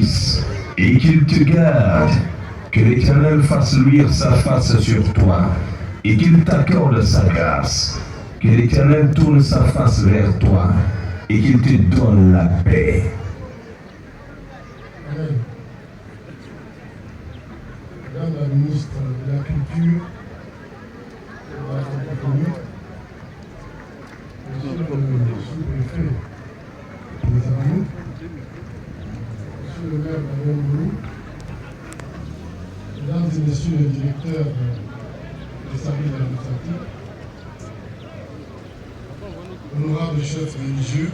bénisse et qu'il te garde. Que l'Éternel fasse luire sa face sur toi et qu'il t'accorde sa grâce. Que l'Éternel tourne sa face vers toi et qu'il te donne la paix. Amen. Madame la ministre de la Culture, de la francophonie, Monsieur le sous-préfet des Amis, Monsieur le maire d'Avengourou, Mesdames et Messieurs les directeurs des services administratifs, honorables chefs religieux,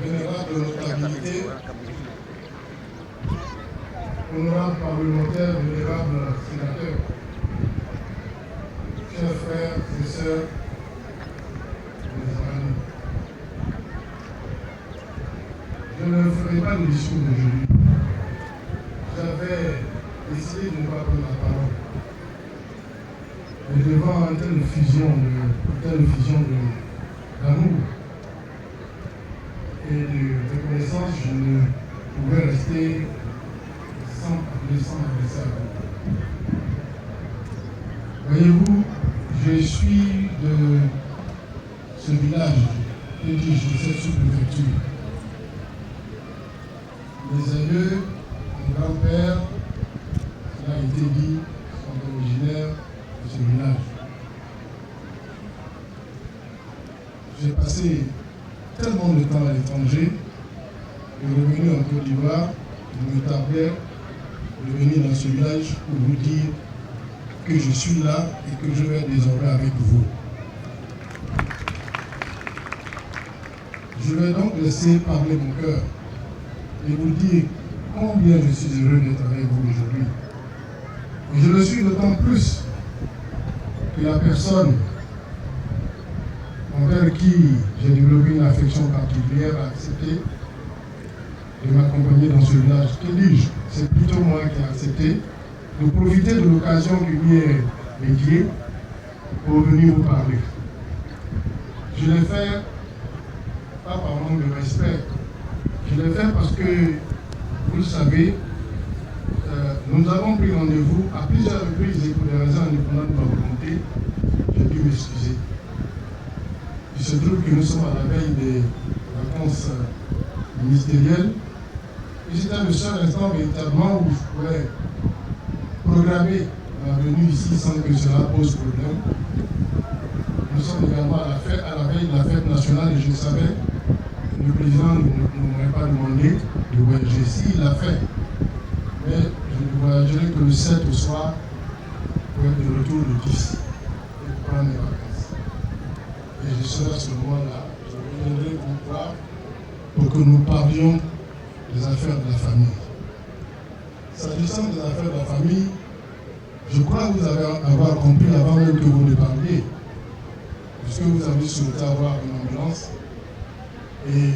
vénérables notabilités, honorables parlementaires, vénérables sénateurs, chers frères et sœurs, mes amis. Je ne ferai pas le discours d'aujourd'hui. J'avais décidé de ne pas prendre la parole. Mais devant une telle fusion d'amour et de reconnaissance, je ne pouvais rester sans m'adresser à vous. Voyez-vous, je suis de ce village, de cette sous-préfecture. Mes aïeux, mon grand-père, cela a été dit, sont originaires de ce village. J'ai passé tellement de temps à l'étranger, de revenir en Côte d'Ivoire, de me tarder de venir dans ce village pour vous dire que je suis là et que je vais désormais avec vous. Je vais donc laisser parler mon cœur et vous dire combien je suis heureux d'être avec vous aujourd'hui. Et je le suis d'autant plus que la personne envers qui j'ai développé une affection particulière a accepté de m'accompagner dans ce village. Que dis-je? C'est plutôt moi qui ai accepté de profiter de l'occasion qui lui est dédiée pour venir vous parler. Je l'ai fait pas par manque de respect. Je l'ai fait parce que, vous le savez, nous avons pris rendez-vous à plusieurs reprises et pour des raisons indépendantes de ma volonté, j'ai dû m'excuser. Il se trouve que nous sommes à la veille des vacances ministérielles et c'était le seul instant véritablement où je pouvais programmer ma venue ici sans que cela pose problème. Nous sommes également à la veille de la fête nationale et je savais que le président ne m'aurait pas demandé de voyager. S'il l'a fait, mais je ne voyagerai que le 7 au soir pour être de retour le 10 et prendre mes vacances. Et je serai à ce moment-là, je reviendrai vous voir pour que nous parlions des affaires de la famille. S'agissant des affaires de la famille, je crois que vous avez avoir compris avant même que vous ne parliez, puisque vous avez souhaité avoir une ambulance. Et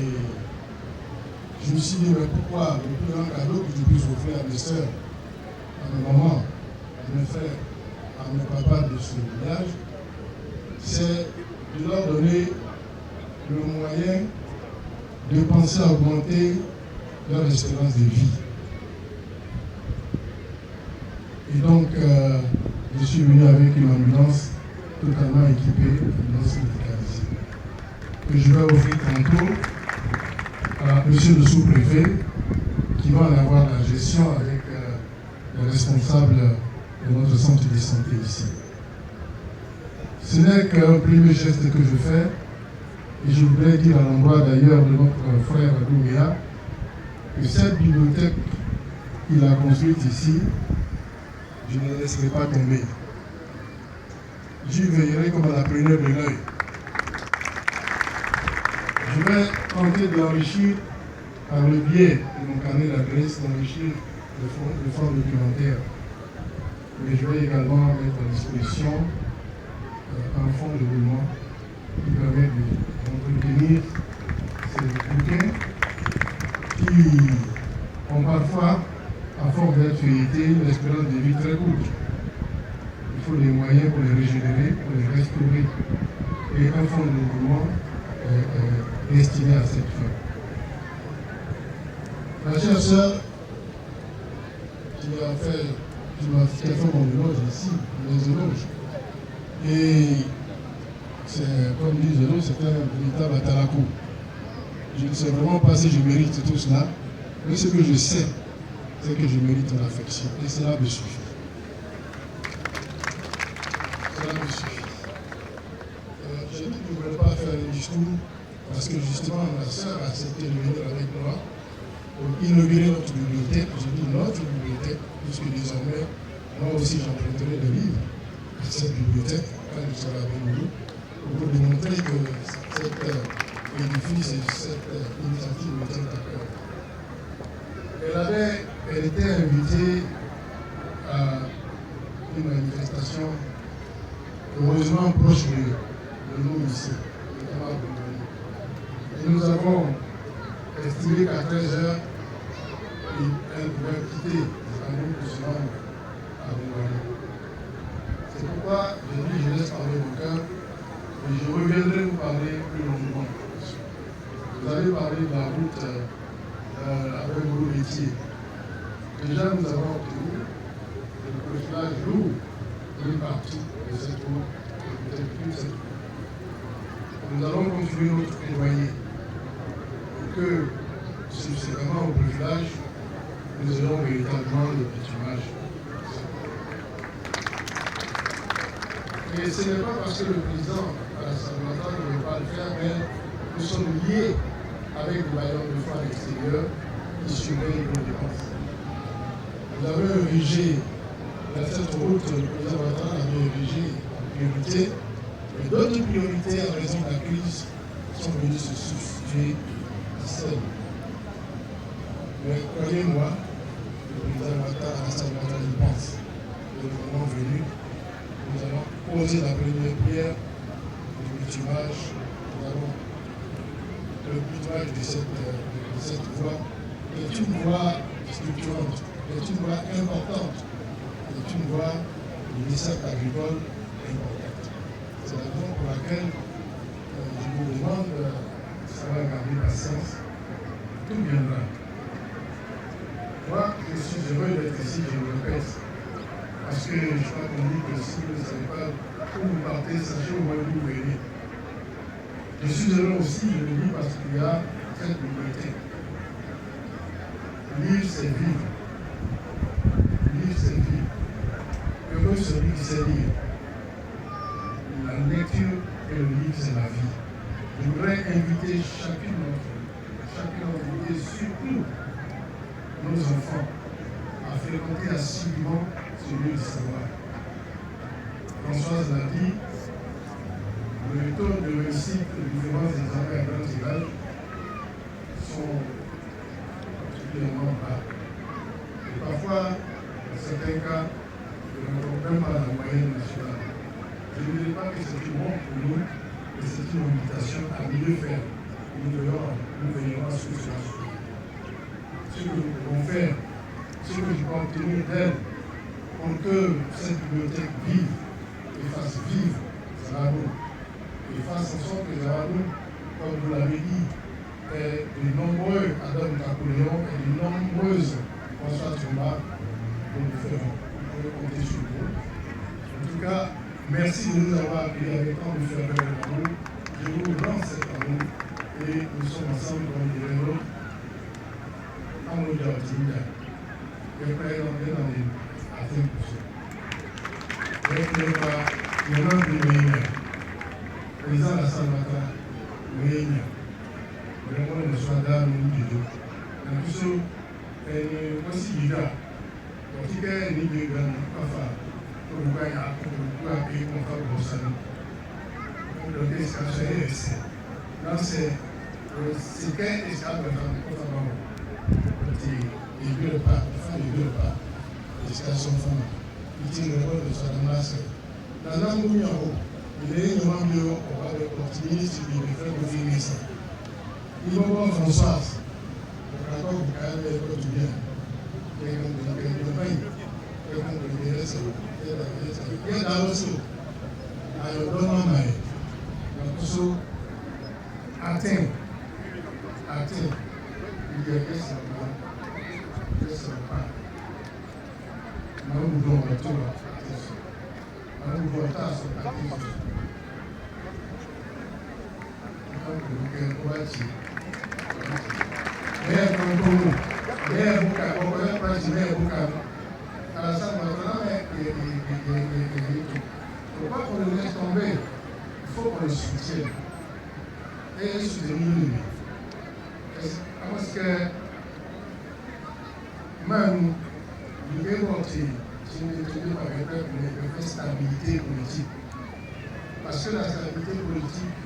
je me suis dit, mais pourquoi le plus grand cadeau que je puisse offrir à mes soeurs, à mes mamans, à mes frères, à mes papas de ce village, c'est de leur donner le moyen de penser à augmenter leur espérance de vie. Et donc, je suis venu avec une ambulance totalement équipée, une ambulance médicalisée, que je vais offrir tantôt à monsieur le sous-préfet, qui va en avoir la gestion avec les responsables de notre centre de santé ici. Ce n'est qu'un premier geste que je fais, et je voudrais dire à l'endroit d'ailleurs de notre frère Doumbia que cette bibliothèque qu'il a construite ici, je ne la laisserai pas tomber. J'y veillerai comme à la première de l'œil. Je vais tenter de l'enrichir par le biais de mon carnet d'adresse, d'enrichir le fonds documentaire. Mais je vais également mettre à disposition un fonds de roulement qui permet d'entretenir ces bouquins qui ont parfois, à force d'être feuilletés, une espérance de vie très courte. Il faut des moyens pour les régénérer, pour les restaurer. Et un fonds de roulement destinée à cette fin. Ma chère sœur, qui a fait mon éloge ici, mes éloges, et c'est, comme disent les autres, c'est un véritable atalakou. Je ne sais vraiment pas si je mérite tout cela, mais ce que je sais, c'est que je mérite ton affection, et cela me suffit. Cela me suffit. J'ai dit que je ne voulais pas faire un discours, parce que justement, ma soeur a accepté de venir avec moi pour inaugurer notre bibliothèque. Je dis notre bibliothèque, puisque désormais, moi aussi j'emprunterai des livres à cette bibliothèque, quand elle sera avec nous, pour démontrer que cet édifice et cette initiative me tient à cœur. Elle était invitée à une manifestation heureusement proche de nous ici, notamment à Bomboni. Et nous avons estimé qu'à 13h, elle pouvait quitter Istanbul pour se rendre à Bomboni. C'est pourquoi j'ai dit je laisse parler mon cœur et je reviendrai vous parler plus longuement. Vous avez parlé de la route avec vos métiers. Déjà, nous avons obtenu le profilage lourd une partie de cette route, peut-être toute cette route. Nous allons continuer notre plaidoyer pour que, subséquemment au profilage, nous ayons véritablement le bitumage. Et ce n'est pas parce que le président Alassane Ouattara ne veut pas le faire, mais nous sommes liés avec les bailleurs de foi à l'extérieur qui surveillent nos dépenses. Vous avez érigé dans cette route, le président Ouattara avait érigé en priorité, et d'autres priorités en raison de la crise sont venues se substituer à celle. Mais croyez-moi, le président Ouattara, Alassane Ouattara, il pense que le moment venu, nous allons poser la première pierre du bitumage. Nous allons le bitumage de cette voie est une voie structurante, est une voie importante, est une voie de dessert agricole importante. C'est la raison pour laquelle je vous demande, ça va garder patience, tout viendra. Moi, je suis heureux d'être ici, je le répète. Parce que je crois qu'on dit que si vous ne savez pas où vous partez, sachez au moins où vous venez. Je suis heureux aussi, je le dis parce qu'il y a cette bibliothèque. Lire, c'est vivre. Lire, c'est vivre. Heureux celui qui sait lire. La lecture et le livre, c'est la vie. Je voudrais inviter chacun d'entre vous, et surtout nos enfants, à fréquenter assidûment ce lieu de savoir. Françoise l'a dit, le taux de réussite des différents examens à grand tirage sont particulièrement bas. Et parfois, dans certains cas, nous n'avons même pas la moyenne nationale. Je ne dis pas que c'est une honte pour nous, mais c'est une invitation à mieux faire. Nous veillerons à ce que cela soit. Ce que nous pouvons faire, ce que je peux obtenir d'elle, pour que cette bibliothèque vive et fasse vivre Zaragoum, et fasse en sorte que Zaragoum, comme vous l'avez dit, ait de nombreux Adam Napoléon et de nombreuses François Touma, nous le ferons. Vous pouvez compter sur nous. En tout cas, merci de nous avoir accueillis avec tant de ferveur et d'amour. Je vous lance cet amour et nous sommes ensemble comme dirait l'autre. Amour de la Timida. Et après, on est dans les atteintes pour ça. Il y en a un des meilleurs. Président Alassane Ouattara, meilleur. Vraiment, le soir d'âme, nous disons. En plus, voici l'IDA. Donc, il y a une idée de l'enfant. Pour le gagner, pour le payer mon frère pour ça. Pour le descacher, là, c'est qu'un escalade de temps, pour ça, il ne veut pas, il ne veut pas. L'escalation femme. Il tient le rôle de sa masse. Dans un mouvement, il est un membre au optimiste, il est fait confirmer ça. Il va voir Françoise. Le rapport vous quand même est quotidien. Il y a un pain. Il y a un reste. Il y a un reste. Alors, donne-moi maille. Donc, atteint, il y a des pas. Nous devons retourner à nous devons à ce il ne faut pas qu'on le laisse tomber, il faut qu'on le soutienne. Et soutenir lui. Parce que même, nous devons montrer, si nous devons par le peuple, une stabilité politique. Parce que la stabilité politique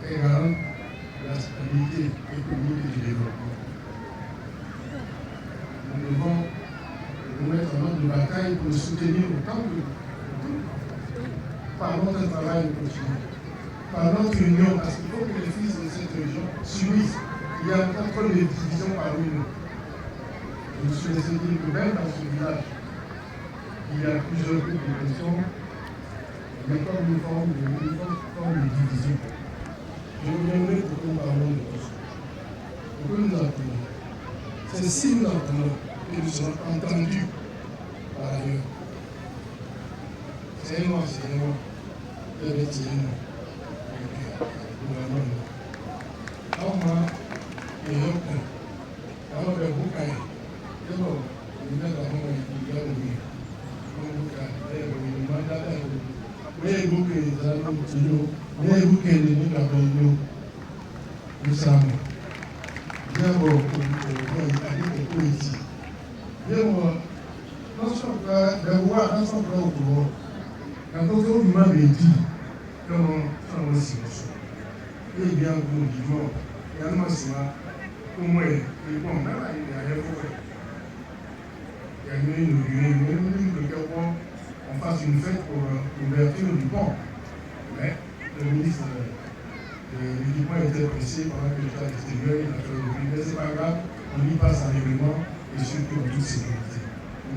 est garante de la stabilité économique et du développement. Nous devons nous mettre en ordre de bataille pour le soutenir autant que nous. Par notre travail au quotidien, par notre union, parce qu'il faut que les fils de cette région subissent. Il y a un contrôle de division parmi nous. Je me suis laissé dire que même dans ce village, il y a plusieurs groupes de questions, mais comme une forme de division. Je reviendrai pour que nous parlons de tout ça. Pour que nous apprenons. C'est si nous apprenons que nous serons entendus par ailleurs. C'est un enseignement. Quand on m'a dit comment on s'y et bien vous vivons, et à moi c'est pour moi, et bon, même il y a rien pour il y a une que on fasse une fête pour l'ouverture du pont. Mais le ministre de l'équipement était pressé pendant que j'étais à l'extérieur, il a fait le prix, mais c'est pas grave, on y passe en règlement et surtout en toute sécurité.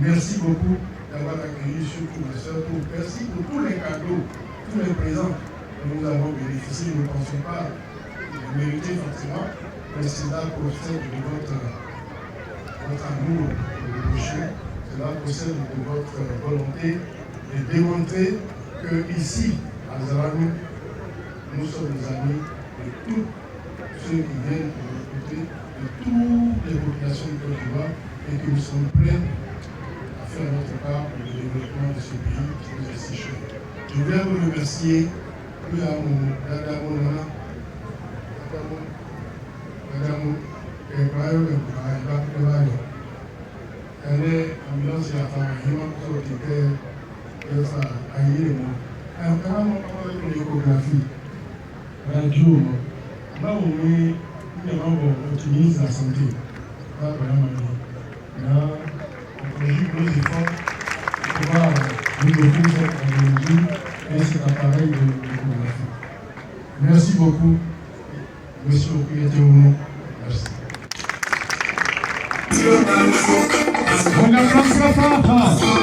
Merci beaucoup d'avoir accueilli surtout ma soeur. Merci pour tous les cadeaux, tous les présents que nous avons bénéficiés. Nous ne pensons pas les mériter forcément, mais c'est là pour celle de votre amour pour le prochain, c'est là pour celle de votre volonté de démontrer que ici, à Zaramou, nous sommes les amis de tous ceux qui viennent de notre côté, de toutes les populations du Côte d'Ivoire, et que nous sommes prêts à faire notre part pour le développement de ce pays qui nous est si cher. Je vais vous remercier, radio, là où on utilise la santé, là, on conjugue nos efforts pour pouvoir nous offrir cette technologie et cet appareil de l'échographie. Merci beaucoup, monsieur le propriétaire. Merci. On applaudit